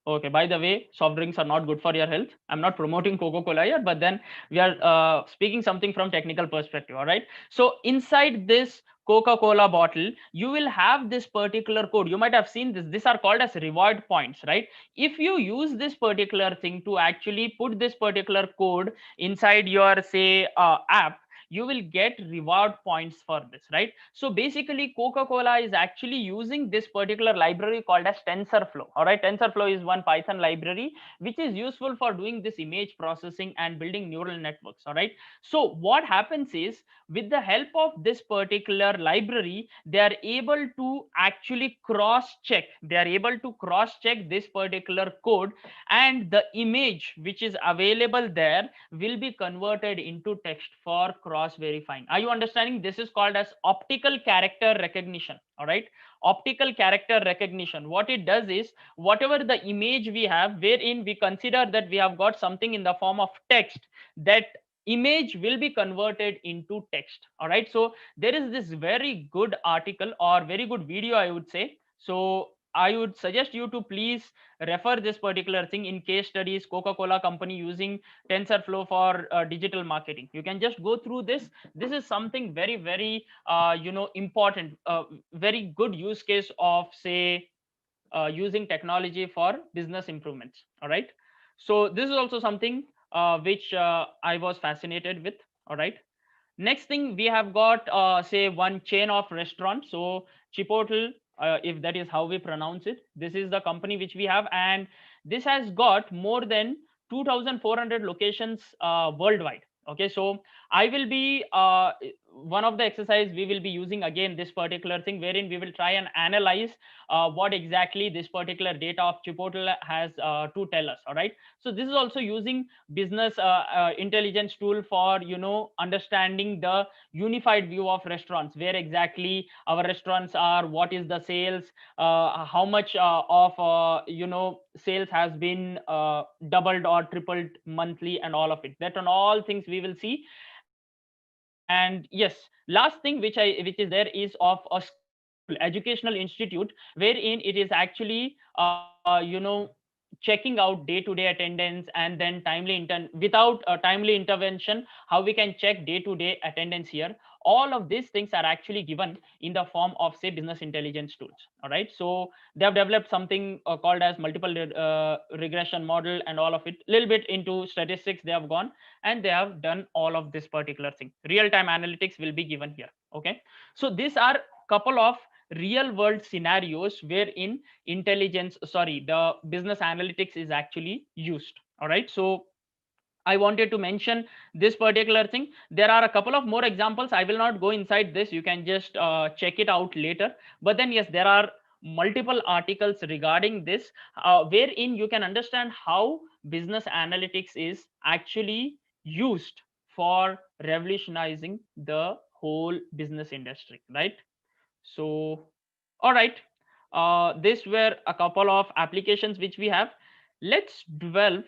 okay, by the way, soft drinks are not good for your health. I'm not promoting Coca-Cola here, but then we are speaking something from technical perspective, all right? So inside this Coca-Cola bottle, you will have this particular code. You might have seen this. These are called as reward points, right? If you use this particular thing to actually put this particular code inside your, say, app, you will get reward points for this, right? So basically Coca-Cola is actually using this particular library called as TensorFlow, all right. TensorFlow is one Python library which is useful for doing this image processing and building neural networks, all right. So what happens is, with the help of this particular library, they are able to actually cross check, this particular code, and the image which is available there will be converted into text for cross verifying. Are you understanding? This is called as optical character recognition, all right. Optical character recognition, what it does is, whatever the image we have, wherein we consider that we have got something in the form of text, that image will be converted into text, all right. So there is this very good article or very good video, I would say. So I would suggest you to please refer this particular thing in case studies, Coca-Cola company using TensorFlow for digital marketing. You can just go through this. This is something very, very important, very good use case of, say, using technology for business improvements, all right. So this is also something which I was fascinated with, all right. Next thing, we have got, say, one chain of restaurants. So Chipotle, if that is how we pronounce it, this is the company which we have, and this has got more than 2,400 locations worldwide. Okay, so I will be one of the exercise we will be using again this particular thing, wherein we will try and analyze what exactly this particular data of Chipotle has to tell us. All right. So this is also using business intelligence tool for understanding the unified view of restaurants, where exactly our restaurants are, what is the sales, how much of sales has been doubled or tripled monthly, and all of it. That on all things we will see. And yes, last thing which is there is of a school, educational institute, wherein it is actually checking out day-to-day attendance, and then without timely intervention, how we can check day-to-day attendance here. All of these things are actually given in the form of, say, business intelligence tools, all right. So they have developed something called as multiple regression model and all of it. Little bit into statistics they have gone, and they have done all of this particular thing. Real-time analytics will be given here. Okay, so these are couple of real world scenarios wherein the business analytics is actually used, all right. So I wanted to mention this particular thing. There are a couple of more examples. I will not go inside this. You can just check it out later. But then, yes, there are multiple articles regarding this, wherein you can understand how business analytics is actually used for revolutionizing the whole business industry, right? So, all right, these were a couple of applications which we have. Let's delve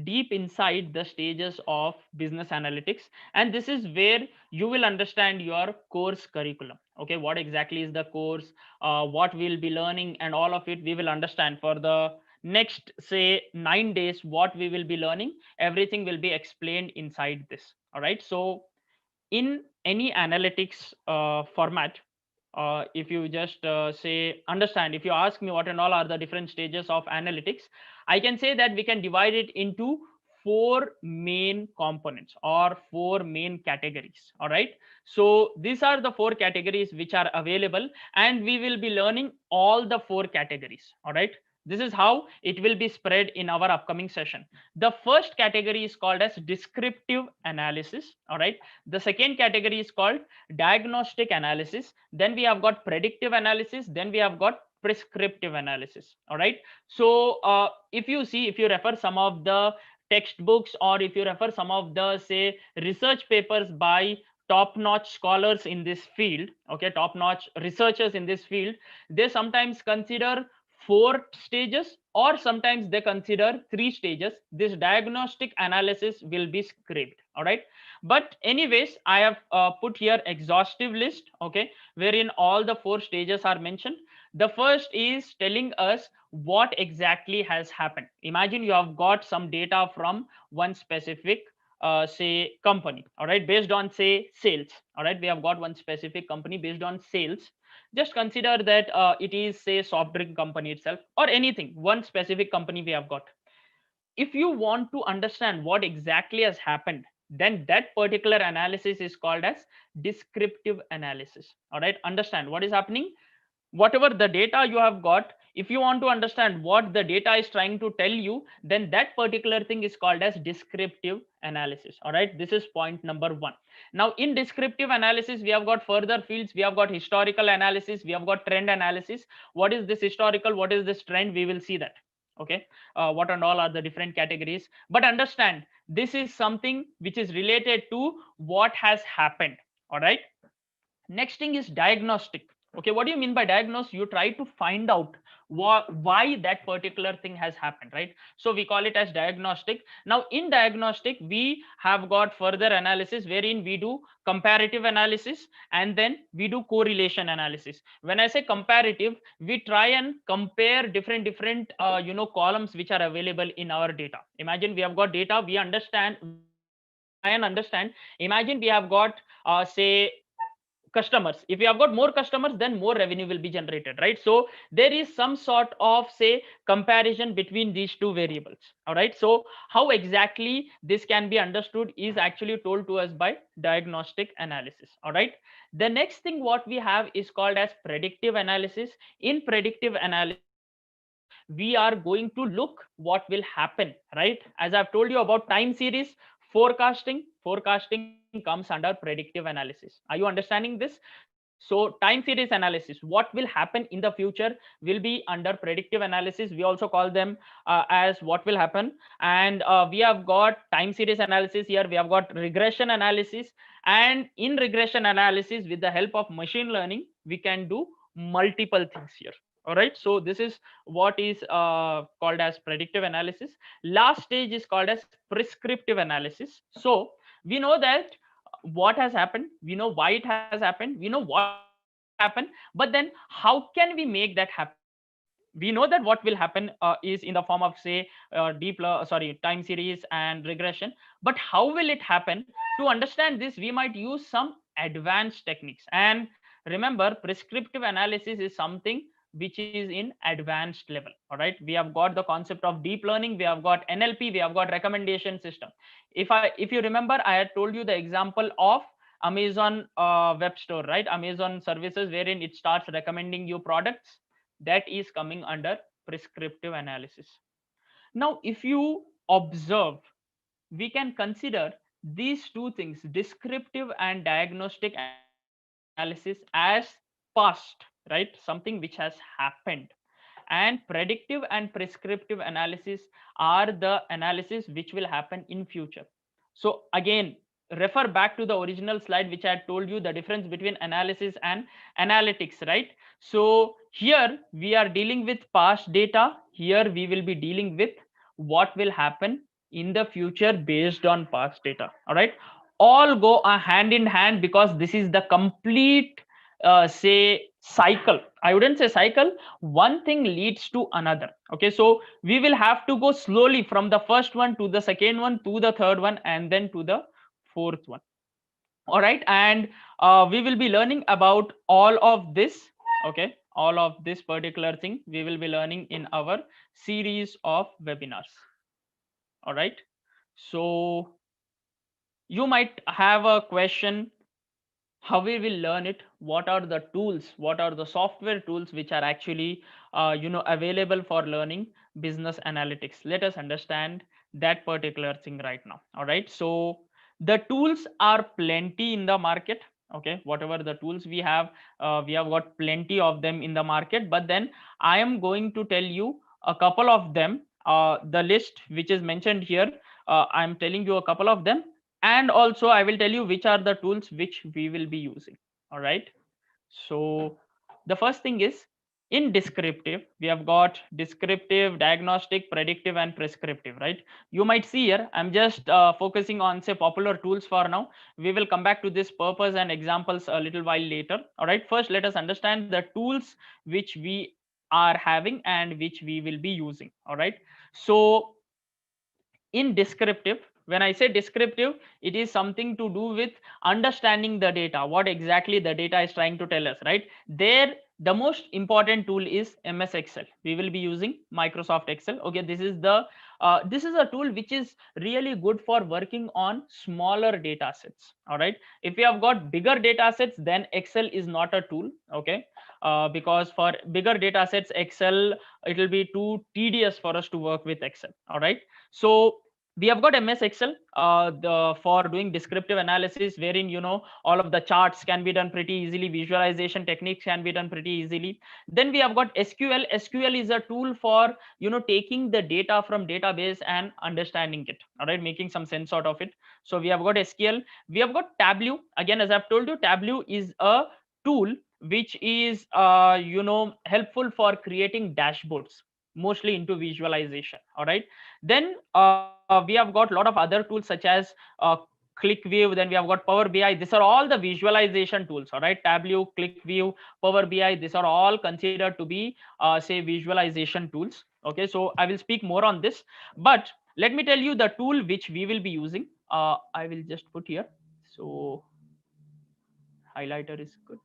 deep inside the stages of business analytics, and this is where you will understand your course curriculum. Okay, what exactly is the course, what we'll be learning, and all of it we will understand for the next, say, 9 days. What we will be learning, everything will be explained inside this. All right, so in any analytics format, if you just say understand, if you ask me what and all are the different stages of analytics, I can say that we can divide it into four main components or four main categories. All right, so these are the four categories which are available, and we will be learning all the four categories. All right, this is how it will be spread in our upcoming session. The first category is called as descriptive analysis. All right, the second category is called diagnostic analysis. Then we have got predictive analysis. Then we have got prescriptive analysis. All right, so if you see, if you refer some of the textbooks, or if you refer some of the, say, research papers by top notch scholars in this field, okay, top notch researchers in this field, they sometimes consider four stages, or sometimes they consider three stages. This diagnostic analysis will be skipped. All right, but anyways, I have put here exhaustive list, okay, wherein all the four stages are mentioned. The first is telling us what exactly has happened. Imagine you have got some data from one specific, say, company. All right, based on, say, sales. All right, we have got one specific company based on sales. Just consider that it is, say, soft drink company itself, or anything, one specific company we have got. If you want to understand what exactly has happened, then that particular analysis is called as descriptive analysis. All right, understand what is happening, whatever the data you have got. If you want to understand what the data is trying to tell you, then that particular thing is called as descriptive analysis. All right, this is point number one. Now, in descriptive analysis, we have got further fields. We have got historical analysis, we have got trend analysis. What is this historical, what is this trend, we will see that. Okay, what and all are the different categories, but understand this is something which is related to what has happened. All right, next thing is diagnostic. Okay, what do you mean by diagnose? You try to find out why that particular thing has happened, right? So we call it as diagnostic. Now, in diagnostic, we have got further analysis wherein we do comparative analysis, and then we do correlation analysis. When I say comparative, we try and compare different columns which are available in our data. Imagine we have got data, we try and understand. Imagine we have got, say, customers. If you have got more customers, then more revenue will be generated, right? So there is some sort of, say, comparison between these two variables. All right, so how exactly this can be understood is actually told to us by diagnostic analysis. All right, the next thing what we have is called as predictive analysis. In predictive analysis, we are going to look what will happen, right? As I've told you about time series forecasting comes under predictive analysis. Are you understanding this? So time series analysis, what will happen in the future, will be under predictive analysis. We also call them as what will happen. And we have got time series analysis. Here we have got regression analysis, and in regression analysis, with the help of machine learning, we can do multiple things here. All right, so this is what is called as predictive analysis. Last stage is called as prescriptive analysis. So we know that what has happened, we know why it has happened, we know what will happen, but then how can we make that happen? We know that what will happen is in the form of, say, time series and regression, but how will it happen? To understand this, we might use some advanced techniques. And remember, prescriptive analysis is something which is in advanced level. All right, we have got the concept of deep learning, we have got NLP, we have got recommendation system. If you remember, I had told you the example of Amazon web store, right? Amazon services, wherein it starts recommending you products. That is coming under prescriptive analysis. Now, if you observe, we can consider these two things, descriptive and diagnostic analysis, as past, right? Something which has happened. And predictive and prescriptive analysis are the analysis which will happen in future. So again, refer back to the original slide which I had told you, the difference between analysis and analytics, right? So here we are dealing with past data. Here we will be dealing with what will happen in the future based on past data. All right, all go hand in hand, because this is the complete say cycle. I wouldn't say cycle, one thing leads to another. Okay, so we will have to go slowly from the first one to the second one to the third one and then to the fourth one. All right, and we will be learning about all of this. Okay, all of this particular thing we will be learning in our series of webinars. All right, so you might have a question, how we will learn it, what are the tools, what are the software tools which are actually available for learning business analytics. Let us understand that particular thing right now. All right, so the tools are plenty in the market. Okay, whatever the tools we have got plenty of them in the market, but then I am going to tell you a couple of them. The list which is mentioned here, I am telling you a couple of them, and also I will tell you which are the tools which we will be using. All right, so the first thing is, in descriptive we have got descriptive, diagnostic, predictive and prescriptive, right? You might see here I'm just focusing on say popular tools for now. We will come back to this purpose and examples a little while later. All right, first let us understand the tools which we are having and which we will be using. All right, so in descriptive, when I say descriptive, it is something to do with understanding the data, what exactly the data is trying to tell us, right? There the most important tool is MS Excel. We will be using Microsoft Excel. Okay, this is a tool which is really good for working on smaller data sets. All right, if we have got bigger data sets, then Excel is not a tool. Okay, because for bigger data sets, Excel, it will be too tedious for us to work with Excel. All right, so we have got MS Excel for doing descriptive analysis, wherein all of the charts can be done pretty easily, visualization techniques can be done pretty easily. Then we have got SQL. SQL is a tool for taking the data from database and understanding it. All right, making some sense out of it. So we have got SQL. We have got Tableau. Again, as I've told you, Tableau is a tool which is helpful for creating dashboards, mostly into visualization. All right, then we have got a lot of other tools such as ClickView. Then we have got Power BI. These are all the visualization tools. All right, Tableau, ClickView, Power BI, these are all considered to be say visualization tools. Okay, so I will speak more on this, but let me tell you the tool which we will be using. I will just put here, so highlighter is good.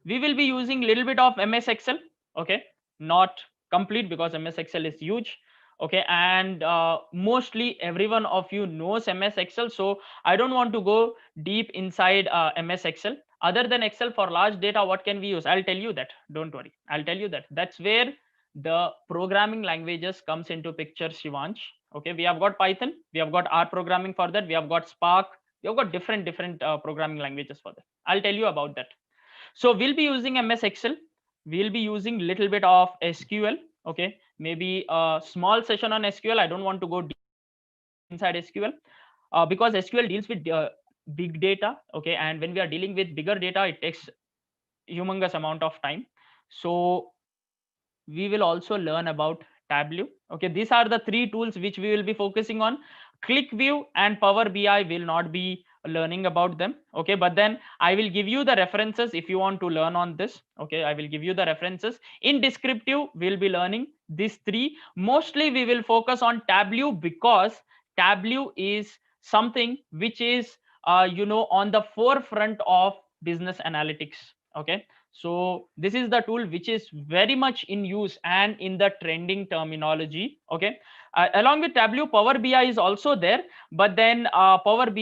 We will be using little bit of MS Excel. Okay, not complete, because MS Excel is huge. Okay, and mostly everyone of you knows MS Excel, so I don't want to go deep inside MS Excel. Other than Excel, for large data, what can we use? I'll tell you that, don't worry, I'll tell you that. That's where the programming languages comes into picture, Shivansh. Okay, we have got Python, we have got R programming for that, we have got Spark, we have got different programming languages for that. I'll tell you about that. So we'll be using MS Excel. We'll be using little bit of SQL. Okay, maybe a small session on SQL. I don't want to go deep inside SQL because SQL deals with big data. Okay, and when we are dealing with bigger data, it takes humongous amount of time. So we will also learn about Tableau. Okay, these are the three tools which we will be focusing on. ClickView and Power BI will not be learning about them. Okay, but then I will give you the references if you want to learn on this. Okay, I will give you the references. In descriptive, we'll be learning these three. Mostly we will focus on Tableau, because Tableau is something which is on the forefront of business analytics. Okay, so this is the tool which is very much in use and in the trending terminology. Okay, along with Tableau, Power BI is also there, but then Power BI